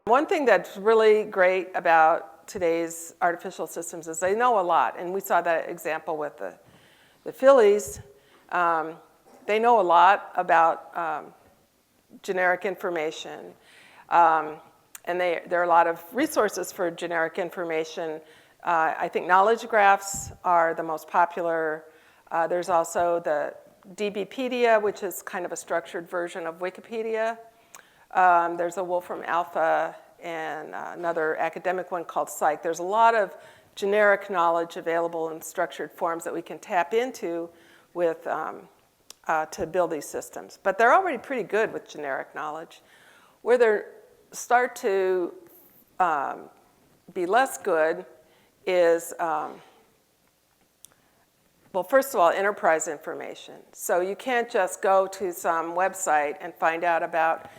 One thing that's really great about today's artificial systems is they know a lot, and we saw that example with the Phillies. They know a lot about generic information, and there are a lot of resources for generic information. I think knowledge graphs are the most popular. There's also the DBpedia, which is kind of a structured version of Wikipedia. There's a Wolfram Alpha and another academic one called Psych. There's a lot of generic knowledge available in structured forms that we can tap into with, to build these systems. But they're already pretty good with generic knowledge. Where they start to be less good is, well, first of all, enterprise information. So you can't just go to some website and find out about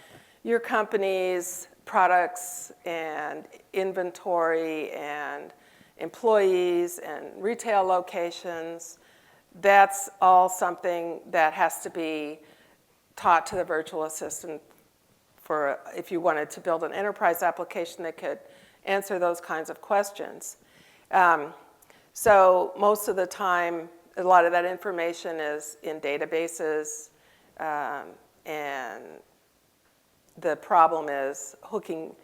your company's products and inventory and employees and retail locations. That's all something that has to be taught to the virtual assistant for if you wanted to build an enterprise application that could answer those kinds of questions. So most of the time, a lot of that information is in databases, and the problem is hooking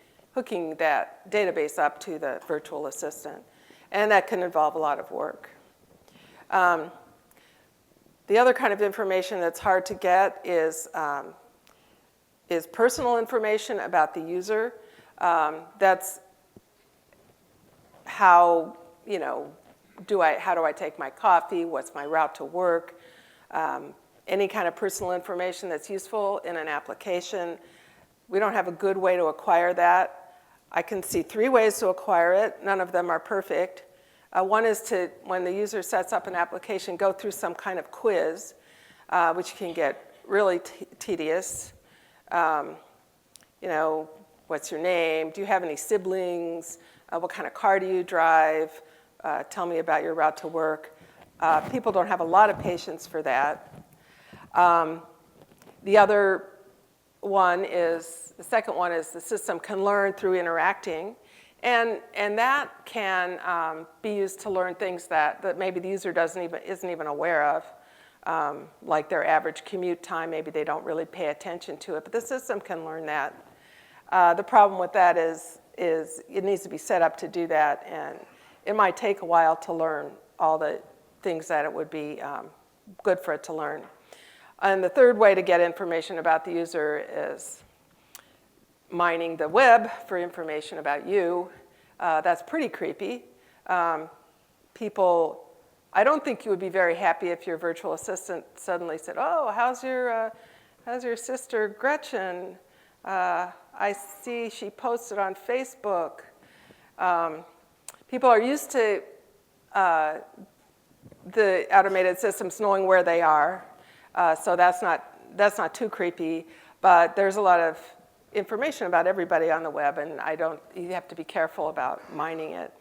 that database up to the virtual assistant. And that can involve a lot of work. The other kind of information that's hard to get is personal information about the user. That's how, how do I take my coffee? What's my route to work? Any kind of personal information that's useful in an application. We don't have a good way to acquire that. I can see 3 ways to acquire it. None of them are perfect. One is to, when the user sets up an application, go through some kind of quiz, which can get really tedious. What's your name? Do you have any siblings? What kind of car do you drive? Tell me about your route to work. People don't have a lot of patience for that. The second one is the system can learn through interacting. And that can be used to learn things that maybe the user isn't even aware of, like their average commute time. Maybe they don't really pay attention to it, but the system can learn that. The problem with that is it needs to be set up to do that, and it might take a while to learn all the things that it would be good for it to learn. And the third way to get information about the user is mining the web for information about you. That's pretty creepy. I don't think you would be very happy if your virtual assistant suddenly said, "Oh, how's your sister Gretchen? I see she posted on Facebook." People are used to the automated systems knowing where they are, so that's not too creepy. But there's a lot of information about everybody on the web, and you have to be careful about mining it.